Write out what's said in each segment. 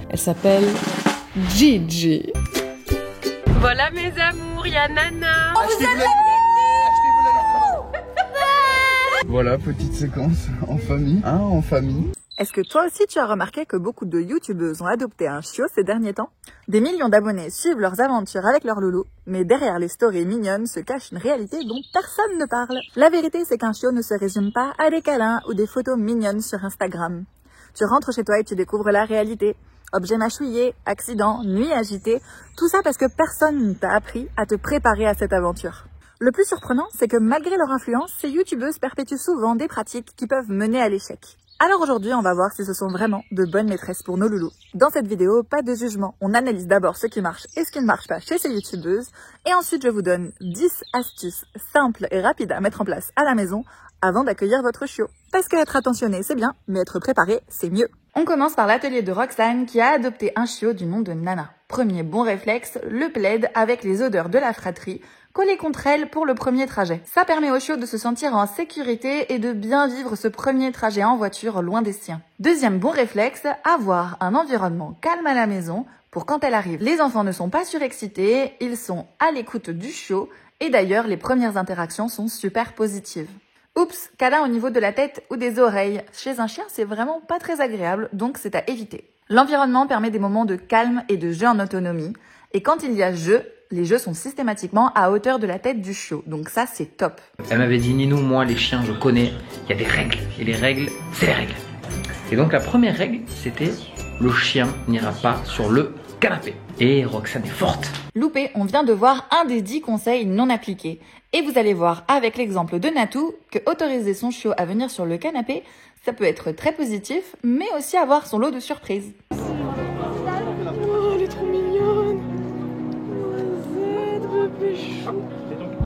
Elle s'appelle Gigi. Voilà mes amours, il y a Nana. Voilà, petite séquence en famille. En famille. Est-ce que toi aussi tu as remarqué que beaucoup de youtubeuses ont adopté un chiot ces derniers temps? Des millions d'abonnés suivent leurs aventures avec leur loulou, mais derrière les stories mignonnes se cache une réalité dont personne ne parle. La vérité, c'est qu'un chiot ne se résume pas à des câlins ou des photos mignonnes sur Instagram. Tu rentres chez toi et tu découvres la réalité. Objets mâchouillés, accidents, nuits agitées, tout ça parce que personne ne t'a appris à te préparer à cette aventure. Le plus surprenant, c'est que malgré leur influence, ces youtubeuses perpétuent souvent des pratiques qui peuvent mener à l'échec. Alors aujourd'hui, on va voir si ce sont vraiment de bonnes maîtresses pour nos loulous. Dans cette vidéo, pas de jugement. On analyse d'abord ce qui marche et ce qui ne marche pas chez ces youtubeuses. Et ensuite, je vous donne 10 astuces simples et rapides à mettre en place à la maison avant d'accueillir votre chiot. Parce qu'être attentionné, c'est bien, mais être préparé, c'est mieux. On commence par l'atelier de Roxane qui a adopté un chiot du nom de Nana. Premier bon réflexe, le plaid avec les odeurs de la fratrie collé contre elle pour le premier trajet. Ça permet au chiot de se sentir en sécurité et de bien vivre ce premier trajet en voiture loin des siens. Deuxième bon réflexe, avoir un environnement calme à la maison pour quand elle arrive. Les enfants ne sont pas surexcités, ils sont à l'écoute du chiot et d'ailleurs les premières interactions sont super positives. Oups, câlin au niveau de la tête ou des oreilles. Chez un chien, c'est vraiment pas très agréable, donc c'est à éviter. L'environnement permet des moments de calme et de jeu en autonomie. Et quand il y a jeu, les jeux sont systématiquement à hauteur de la tête du chiot. Donc ça, c'est top. Elle m'avait dit, Ninou, moi, les chiens, je connais, il y a des règles. Et les règles, c'est les règles. Et donc la première règle, c'était le chien n'ira pas sur le canapé. Et Roxane est forte. Loupé, on vient de voir un des 10 conseils non appliqués. Et vous allez voir avec l'exemple de Natou que autoriser son chiot à venir sur le canapé, ça peut être très positif, mais aussi avoir son lot de surprises. Oh, elle est trop mignonne.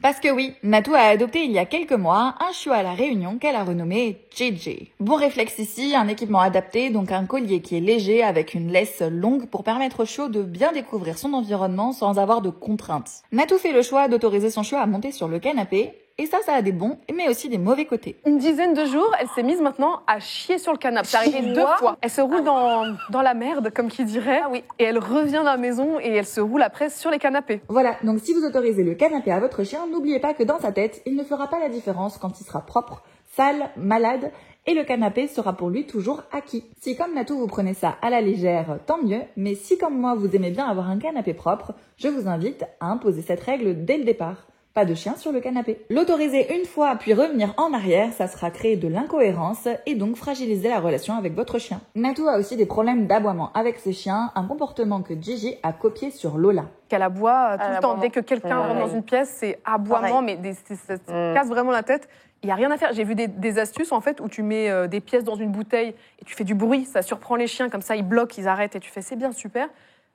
Parce que oui, Natou a adopté il y a quelques mois un chiot à la Réunion qu'elle a renommé Gigi. Bon réflexe ici, un équipement adapté, donc un collier qui est léger avec une laisse longue pour permettre au chiot de bien découvrir son environnement sans avoir de contraintes. Natou fait le choix d'autoriser son chiot à monter sur le canapé. Et ça a des bons, mais aussi des mauvais côtés. Une dizaine de jours, elle s'est mise maintenant à chier sur le canapé. C'est arrivé 2 fois. Elle se roule dans la merde, comme qui dirait. Ah oui. Et elle revient dans la maison et elle se roule après sur les canapés. Voilà, donc si vous autorisez le canapé à votre chien, n'oubliez pas que dans sa tête, il ne fera pas la différence quand il sera propre, sale, malade, et le canapé sera pour lui toujours acquis. Si comme Natou vous prenez ça à la légère, tant mieux, mais si comme moi vous aimez bien avoir un canapé propre, je vous invite à imposer cette règle dès le départ. Pas de chien sur le canapé. L'autoriser une fois puis revenir en arrière, ça sera créer de l'incohérence et donc fragiliser la relation avec votre chien. Natou a aussi des problèmes d'aboiement avec ses chiens, un comportement que Gigi a copié sur Lola. Qu'elle aboie tout le temps. Dès que quelqu'un rentre dans une pièce, c'est aboiement, mais ça casse vraiment la tête. Il n'y a rien à faire. J'ai vu des astuces en fait où tu mets des pièces dans une bouteille et tu fais du bruit, ça surprend les chiens, comme ça ils bloquent, ils arrêtent et tu fais c'est bien, super.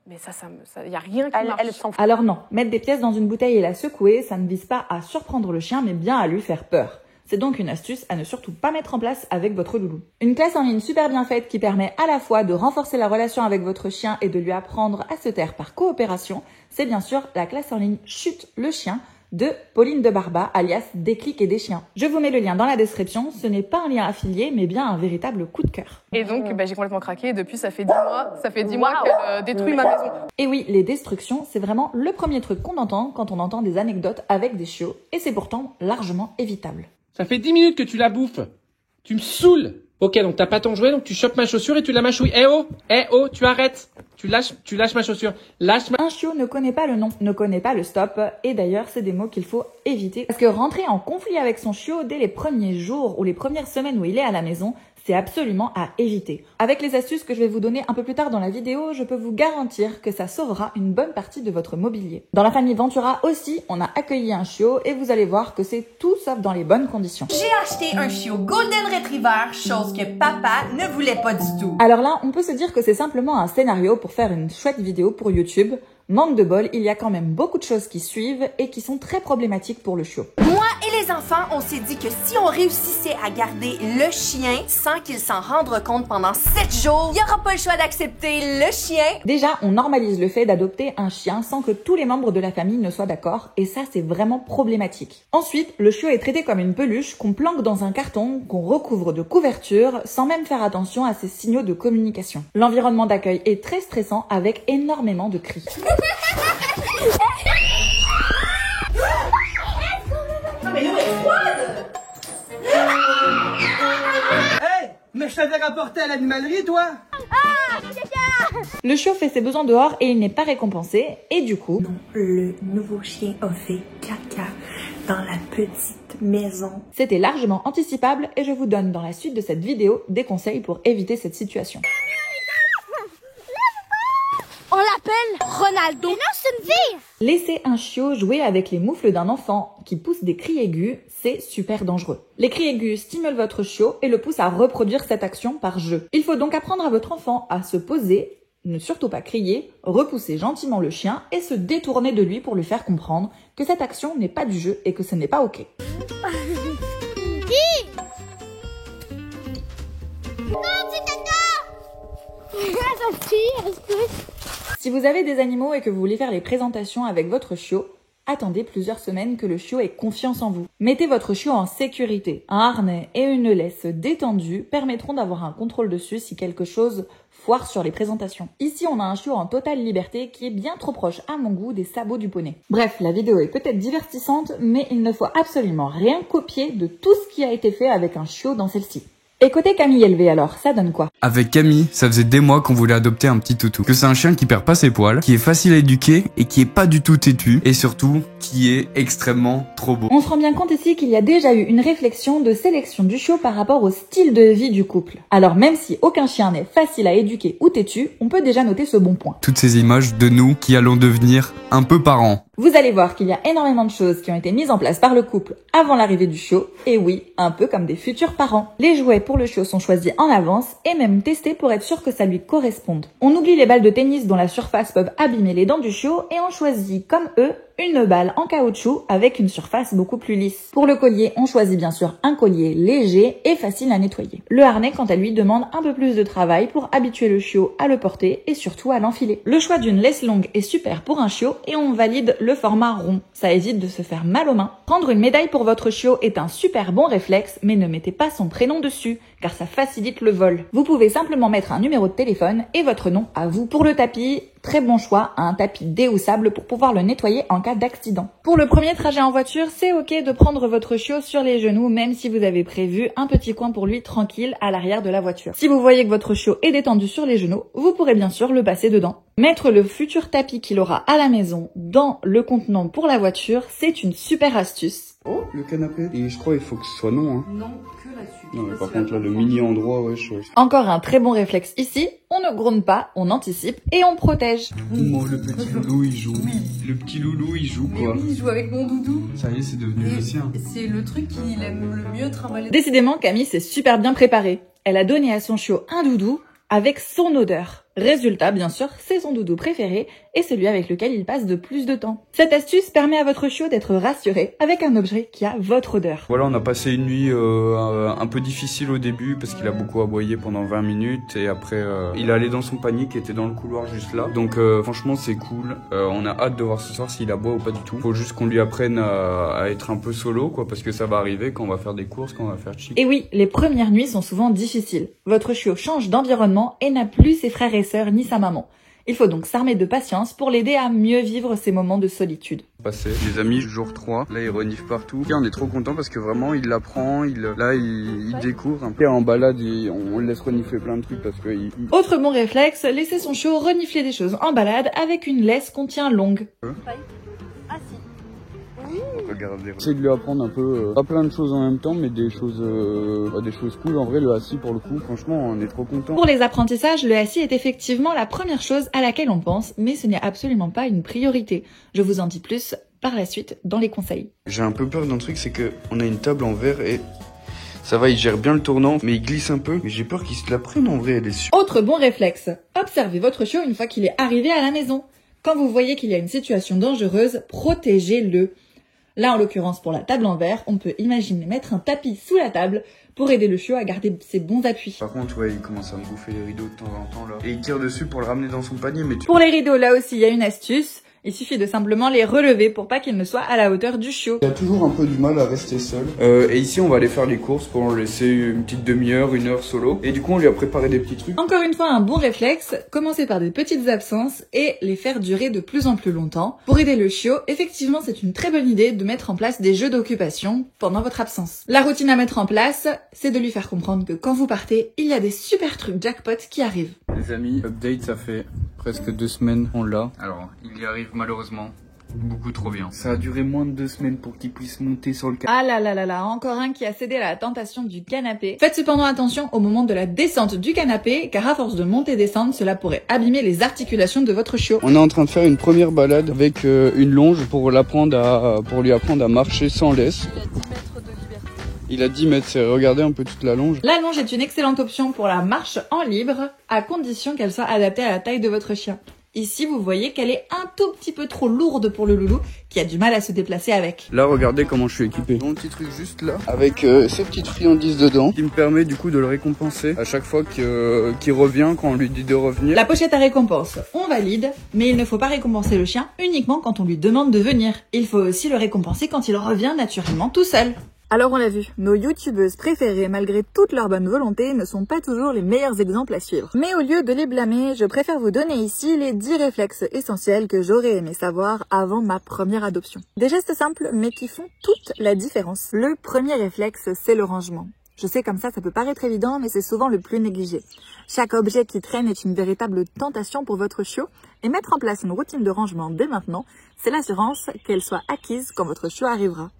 Mais ça, il n'y a rien qui marche. Alors non, mettre des pièces dans une bouteille et la secouer, ça ne vise pas à surprendre le chien, mais bien à lui faire peur. C'est donc une astuce à ne surtout pas mettre en place avec votre loulou. Une classe en ligne super bien faite qui permet à la fois de renforcer la relation avec votre chien et de lui apprendre à se taire par coopération, c'est bien sûr la classe en ligne Chut le chien de Pauline de Barba, alias Déclic et des chiens. Je vous mets le lien dans la description, ce n'est pas un lien affilié, mais bien un véritable coup de cœur. Et donc, j'ai complètement craqué, et depuis, ça fait 10 mois qu'elle détruit ma maison. Et oui, les destructions, c'est vraiment le premier truc qu'on entend quand on entend des anecdotes avec des chiots, et c'est pourtant largement évitable. Ça fait 10 minutes que tu la bouffes. Tu me saoules. Ok, donc t'as pas ton jouet, donc tu chopes ma chaussure et tu la mâchouilles. Eh oh, tu arrêtes. Tu lâches ma chaussure. Un chiot ne connaît pas le nom, ne connaît pas le stop. Et d'ailleurs, c'est des mots qu'il faut éviter. Parce que rentrer en conflit avec son chiot dès les premiers jours ou les premières semaines où il est à la maison, c'est absolument à éviter. Avec les astuces que je vais vous donner un peu plus tard dans la vidéo, je peux vous garantir que ça sauvera une bonne partie de votre mobilier. Dans la famille Ventura aussi, on a accueilli un chiot et vous allez voir que c'est tout sauf dans les bonnes conditions. J'ai acheté un chiot Golden Retriever, chose que papa ne voulait pas du tout. Alors là, on peut se dire que c'est simplement un scénario pour faire une chouette vidéo pour YouTube. Manque de bol, il y a quand même beaucoup de choses qui suivent et qui sont très problématiques pour le chiot. Moi et les enfants, on s'est dit que si on réussissait à garder le chien sans qu'il s'en rende compte pendant 7 jours, il n'y aura pas le choix d'accepter le chien. Déjà, on normalise le fait d'adopter un chien sans que tous les membres de la famille ne soient d'accord, et ça c'est vraiment problématique. Ensuite, le chiot est traité comme une peluche qu'on planque dans un carton, qu'on recouvre de couverture, sans même faire attention à ses signaux de communication. L'environnement d'accueil est très stressant avec énormément de cris. Hey, mais je t'avais rapporté à l'animalerie, toi. Le chiot fait ses besoins dehors et il n'est pas récompensé, et du coup... Non, le nouveau chien a fait caca dans la petite maison. C'était largement anticipable et je vous donne dans la suite de cette vidéo des conseils pour éviter cette situation. On l'appelle Ronaldo. Mais non, c'est une fille. Laisser un chiot jouer avec les moufles d'un enfant qui pousse des cris aigus, c'est super dangereux. Les cris aigus stimulent votre chiot et le poussent à reproduire cette action par jeu. Il faut donc apprendre à votre enfant à se poser, ne surtout pas crier, repousser gentiment le chien et se détourner de lui pour lui faire comprendre que cette action n'est pas du jeu et que ce n'est pas ok. Si vous avez des animaux et que vous voulez faire les présentations avec votre chiot, attendez plusieurs semaines que le chiot ait confiance en vous. Mettez votre chiot en sécurité. Un harnais et une laisse détendue permettront d'avoir un contrôle dessus si quelque chose foire sur les présentations. Ici, on a un chiot en totale liberté qui est bien trop proche à mon goût des sabots du poney. Bref, la vidéo est peut-être divertissante, mais il ne faut absolument rien copier de tout ce qui a été fait avec un chiot dans celle-ci. Et côté Camille élevée alors, ça donne quoi? Avec Camille, ça faisait des mois qu'on voulait adopter un petit toutou. Que c'est un chien qui perd pas ses poils, qui est facile à éduquer et qui est pas du tout têtu. Et surtout, qui est extrêmement trop beau. On se rend bien compte ici qu'il y a déjà eu une réflexion de sélection du chiot par rapport au style de vie du couple. Alors même si aucun chien n'est facile à éduquer ou têtu, on peut déjà noter ce bon point. Toutes ces images de nous qui allons devenir un peu parents. Vous allez voir qu'il y a énormément de choses qui ont été mises en place par le couple avant l'arrivée du chiot, et oui, un peu comme des futurs parents. Les jouets pour le chiot sont choisis en avance et même testés pour être sûr que ça lui corresponde. On oublie les balles de tennis dont la surface peuvent abîmer les dents du chiot et on choisit, comme eux, une balle en caoutchouc avec une surface beaucoup plus lisse. Pour le collier, on choisit bien sûr un collier léger et facile à nettoyer. Le harnais, quant à lui, demande un peu plus de travail pour habituer le chiot à le porter et surtout à l'enfiler. Le choix d'une laisse longue est super pour un chiot et on valide le format rond. Ça évite de se faire mal aux mains. Prendre une médaille pour votre chiot est un super bon réflexe, mais ne mettez pas son prénom dessus, car ça facilite le vol. Vous pouvez simplement mettre un numéro de téléphone et votre nom à vous. Pour le tapis, très bon choix, un tapis déhoussable pour pouvoir le nettoyer en cas d'accident. Pour le premier trajet en voiture, c'est ok de prendre votre chiot sur les genoux, même si vous avez prévu un petit coin pour lui tranquille à l'arrière de la voiture. Si vous voyez que votre chiot est détendu sur les genoux, vous pourrez bien sûr le passer dedans. Mettre le futur tapis qu'il aura à la maison dans le contenant pour la voiture, c'est une super astuce. Oh, le canapé. Et je crois qu'il faut que ce soit non, hein. Non, que là-dessus. Non, mais par contre, là, le mini endroit, ouais, je... Encore un très bon réflexe ici, on ne gronde pas, on anticipe et on protège. Oh, le petit loulou, il joue. Oui. Le petit loulou, il joue, quoi. Mais oui, il joue avec mon doudou. Ça y est, c'est devenu le sien. C'est le truc qu'il aime le mieux trimballer. Décidément, Camille s'est super bien préparée. Elle a donné à son chiot un doudou avec son odeur. Résultat, bien sûr, c'est son doudou préféré et celui avec lequel il passe de plus de temps. Cette astuce permet à votre chiot d'être rassuré avec un objet qui a votre odeur. Voilà, on a passé une nuit un peu difficile au début parce qu'il a beaucoup aboyé pendant 20 minutes et après il est allé dans son panier qui était dans le couloir juste là. Donc franchement c'est cool, on a hâte de voir ce soir s'il aboie ou pas du tout. Faut juste qu'on lui apprenne à être un peu solo quoi, parce que ça va arriver quand on va faire des courses, quand on va faire chic. Et oui, les premières nuits sont souvent difficiles. Votre chiot change d'environnement et n'a plus ses frères et sœurs ni sa maman. Il faut donc s'armer de patience pour l'aider à mieux vivre ces moments de solitude. Passé. Les amis, jour 3, là il renifle partout. Et on est trop content parce que vraiment il l'apprend, il découvre. Un peu en balade, on le laisse renifler plein de trucs parce que... Autre bon réflexe, laisser son chiot renifler des choses en balade avec une laisse qu'on tient longue. J'essaie de lui apprendre un peu, pas plein de choses en même temps, mais des choses cool. En vrai, le assis pour le coup, franchement, on est trop content. Pour les apprentissages, le assis est effectivement la première chose à laquelle on pense, mais ce n'est absolument pas une priorité. Je vous en dis plus par la suite dans les conseils. J'ai un peu peur d'un truc, c'est que on a une table en verre et ça va, il gère bien le tournant, mais il glisse un peu. Mais j'ai peur qu'il se la prenne en vrai, elle est super. Autre bon réflexe, observez votre chiot une fois qu'il est arrivé à la maison. Quand vous voyez qu'il y a une situation dangereuse, protégez-le. Là, en l'occurrence, pour la table en verre, on peut imaginer mettre un tapis sous la table pour aider le chiot à garder ses bons appuis. Par contre, ouais, il commence à me bouffer les rideaux de temps en temps là. Et il tire dessus pour le ramener dans son panier, mais Pour les rideaux, là aussi, il y a une astuce. Il suffit de simplement les relever pour pas qu'ils ne soient à la hauteur du chiot. Il a toujours un peu du mal à rester seul. Et ici, on va aller faire les courses pour le laisser une petite demi-heure, 1 heure solo. Et du coup, on lui a préparé des petits trucs. Encore une fois, un bon réflexe, commencer par des petites absences et les faire durer de plus en plus longtemps. Pour aider le chiot, effectivement, c'est une très bonne idée de mettre en place des jeux d'occupation pendant votre absence. La routine à mettre en place, c'est de lui faire comprendre que quand vous partez, il y a des super trucs jackpot qui arrivent. Les amis, update, ça fait presque 2 semaines, on l'a. Alors, il y arrive malheureusement beaucoup trop bien. Ça a duré moins de 2 semaines pour qu'il puisse monter sur le canapé. Ah là là là là, encore un qui a cédé à la tentation du canapé. Faites cependant attention au moment de la descente du canapé, car à force de monter et descendre, cela pourrait abîmer les articulations de votre chiot. On est en train de faire une première balade avec une longe pour lui apprendre à marcher sans laisse. Il a 10 mètres, c'est regarder un peu toute la longe. La longe est une excellente option pour la marche en libre, à condition qu'elle soit adaptée à la taille de votre chien. Ici, vous voyez qu'elle est un tout petit peu trop lourde pour le loulou, qui a du mal à se déplacer avec. Là, regardez comment je suis équipé. Mon petit truc juste là, avec ces petites friandises dedans, qui me permet du coup de le récompenser à chaque fois qu'il revient, quand on lui dit de revenir. La pochette à récompense, on valide, mais il ne faut pas récompenser le chien uniquement quand on lui demande de venir. Il faut aussi le récompenser quand il revient naturellement tout seul. Alors on l'a vu, nos youtubeuses préférées, malgré toute leur bonne volonté, ne sont pas toujours les meilleurs exemples à suivre. Mais au lieu de les blâmer, je préfère vous donner ici les 10 réflexes essentiels que j'aurais aimé savoir avant ma première adoption. Des gestes simples, mais qui font toute la différence. Le premier réflexe, c'est le rangement. Je sais comme ça peut paraître évident, mais c'est souvent le plus négligé. Chaque objet qui traîne est une véritable tentation pour votre chiot, et mettre en place une routine de rangement dès maintenant, c'est l'assurance qu'elle soit acquise quand votre chiot arrivera.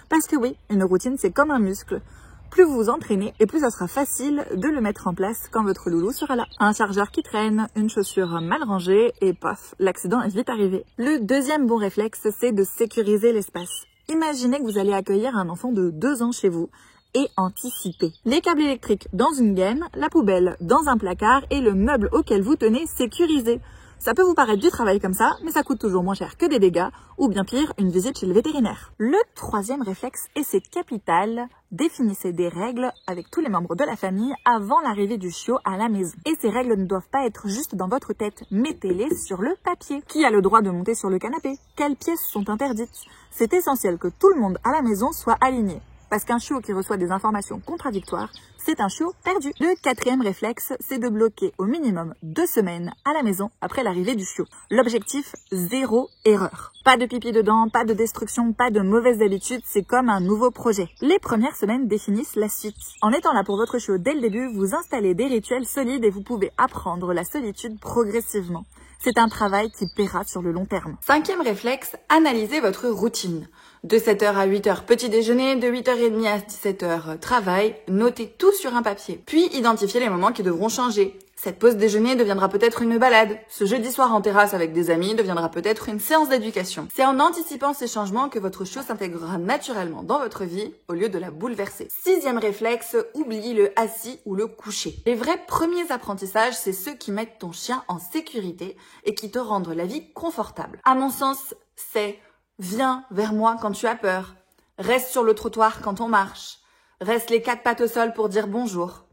Parce que oui, une routine c'est comme un muscle. Plus vous vous entraînez et plus ça sera facile de le mettre en place quand votre loulou sera là. Un chargeur qui traîne, une chaussure mal rangée et paf, l'accident est vite arrivé. Le deuxième bon réflexe, c'est de sécuriser l'espace. Imaginez que vous allez accueillir un enfant de 2 ans chez vous et anticiper. Les câbles électriques dans une gaine, la poubelle dans un placard et le meuble auquel vous tenez sécurisé. Ça peut vous paraître du travail comme ça, mais ça coûte toujours moins cher que des dégâts, ou bien pire, une visite chez le vétérinaire. Le troisième réflexe, et c'est capital, définissez des règles avec tous les membres de la famille avant l'arrivée du chiot à la maison. Et ces règles ne doivent pas être juste dans votre tête, mettez-les sur le papier. Qui a le droit de monter sur le canapé? Quelles pièces sont interdites? C'est essentiel que tout le monde à la maison soit aligné. Parce qu'un chiot qui reçoit des informations contradictoires, c'est un chiot perdu. Le quatrième réflexe, c'est de bloquer au minimum 2 semaines à la maison après l'arrivée du chiot. L'objectif, 0 erreur. Pas de pipi dedans, pas de destruction, pas de mauvaises habitudes, c'est comme un nouveau projet. Les premières semaines définissent la suite. En étant là pour votre chiot dès le début, vous installez des rituels solides et vous pouvez apprendre la solitude progressivement. C'est un travail qui paiera sur le long terme. Cinquième réflexe, analysez votre routine. De 7h à 8h, petit déjeuner, de 8h30 à 17h, travail, notez tout sur un papier. Puis identifiez les moments qui devront changer. Cette pause déjeuner deviendra peut-être une balade. Ce jeudi soir en terrasse avec des amis deviendra peut-être une séance d'éducation. C'est en anticipant ces changements que votre chiot s'intégrera naturellement dans votre vie au lieu de la bouleverser. Sixième réflexe, oublie le assis ou le couché. Les vrais premiers apprentissages, c'est ceux qui mettent ton chien en sécurité et qui te rendent la vie confortable. À mon sens, c'est viens vers moi quand tu as peur. Reste sur le trottoir quand on marche. Reste les 4 pattes au sol pour dire bonjour.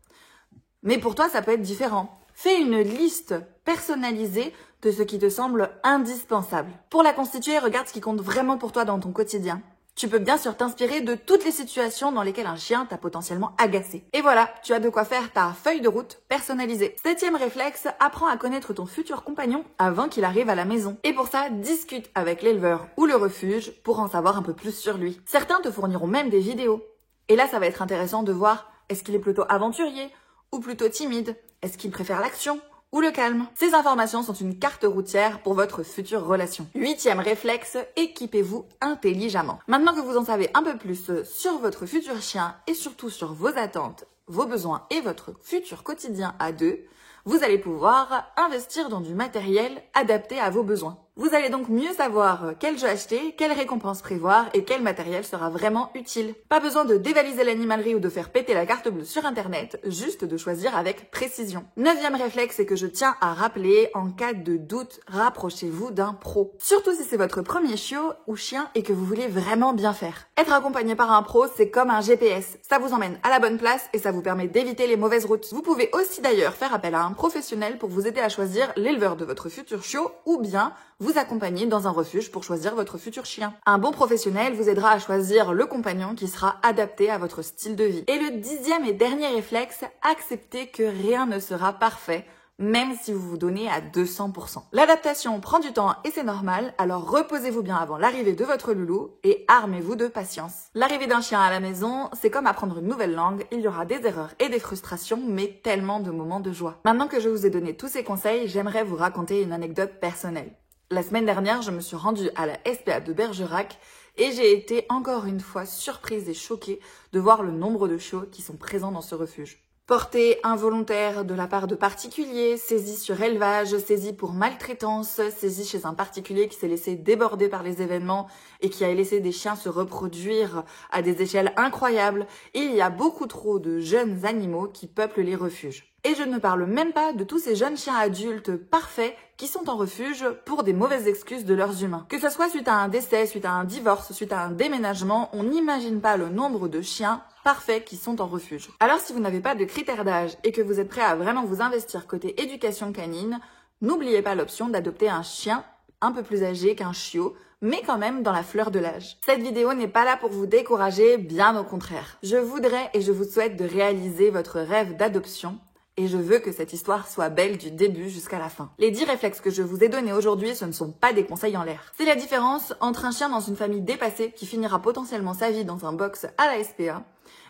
Mais pour toi, ça peut être différent. Fais une liste personnalisée de ce qui te semble indispensable. Pour la constituer, regarde ce qui compte vraiment pour toi dans ton quotidien. Tu peux bien sûr t'inspirer de toutes les situations dans lesquelles un chien t'a potentiellement agacé. Et voilà, tu as de quoi faire ta feuille de route personnalisée. Septième réflexe, apprends à connaître ton futur compagnon avant qu'il arrive à la maison. Et pour ça, discute avec l'éleveur ou le refuge pour en savoir un peu plus sur lui. Certains te fourniront même des vidéos. Et là, ça va être intéressant de voir, est-ce qu'il est plutôt aventurier ou plutôt timide? Est-ce qu'il préfère l'action ou le calme? Ces informations sont une carte routière pour votre future relation. Huitième réflexe, équipez-vous intelligemment. Maintenant que vous en savez un peu plus sur votre futur chien et surtout sur vos attentes, vos besoins et votre futur quotidien à deux, vous allez pouvoir investir dans du matériel adapté à vos besoins. Vous allez donc mieux savoir quel jeu acheter, quelles récompenses prévoir et quel matériel sera vraiment utile. Pas besoin de dévaliser l'animalerie ou de faire péter la carte bleue sur internet, juste de choisir avec précision. 9e réflexe, c'est que je tiens à rappeler, en cas de doute, rapprochez-vous d'un pro. Surtout si c'est votre premier chiot ou chien et que vous voulez vraiment bien faire. Être accompagné par un pro, c'est comme un GPS. Ça vous emmène à la bonne place et ça vous permet d'éviter les mauvaises routes. Vous pouvez aussi d'ailleurs faire appel à un professionnel pour vous aider à choisir l'éleveur de votre futur chiot ou bien vous accompagner dans un refuge pour choisir votre futur chien. Un bon professionnel vous aidera à choisir le compagnon qui sera adapté à votre style de vie. Et le 10e et dernier réflexe, acceptez que rien ne sera parfait, même si vous vous donnez à 200%. L'adaptation prend du temps et c'est normal, alors reposez-vous bien avant l'arrivée de votre loulou et armez-vous de patience. L'arrivée d'un chien à la maison, c'est comme apprendre une nouvelle langue, il y aura des erreurs et des frustrations, mais tellement de moments de joie. Maintenant que je vous ai donné tous ces conseils, j'aimerais vous raconter une anecdote personnelle. La semaine dernière, je me suis rendue à la SPA de Bergerac et j'ai été encore une fois surprise et choquée de voir le nombre de chiots qui sont présents dans ce refuge. Portée involontaire de la part de particuliers, saisie sur élevage, saisie pour maltraitance, saisie chez un particulier qui s'est laissé déborder par les événements et qui a laissé des chiens se reproduire à des échelles incroyables, il y a beaucoup trop de jeunes animaux qui peuplent les refuges. Et je ne parle même pas de tous ces jeunes chiens adultes parfaits qui sont en refuge pour des mauvaises excuses de leurs humains. Que ce soit suite à un décès, suite à un divorce, suite à un déménagement, on n'imagine pas le nombre de chiens parfaits qui sont en refuge. Alors si vous n'avez pas de critères d'âge et que vous êtes prêt à vraiment vous investir côté éducation canine, n'oubliez pas l'option d'adopter un chien un peu plus âgé qu'un chiot, mais quand même dans la fleur de l'âge. Cette vidéo n'est pas là pour vous décourager, bien au contraire. Je voudrais et je vous souhaite de réaliser votre rêve d'adoption. Et je veux que cette histoire soit belle du début jusqu'à la fin. Les 10 réflexes que je vous ai donnés aujourd'hui, ce ne sont pas des conseils en l'air. C'est la différence entre un chien dans une famille dépassée qui finira potentiellement sa vie dans un box à la SPA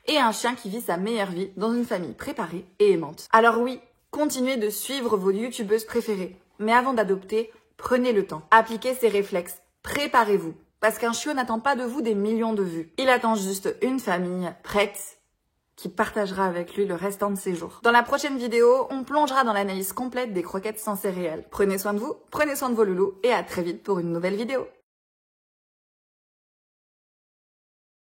et un chien qui vit sa meilleure vie dans une famille préparée et aimante. Alors oui, continuez de suivre vos youtubeuses préférées. Mais avant d'adopter, prenez le temps. Appliquez ces réflexes. Préparez-vous. Parce qu'un chiot n'attend pas de vous des millions de vues. Il attend juste une famille prête qui partagera avec lui le restant de ses jours. Dans la prochaine vidéo, on plongera dans l'analyse complète des croquettes sans céréales. Prenez soin de vous, prenez soin de vos loulous et à très vite pour une nouvelle vidéo.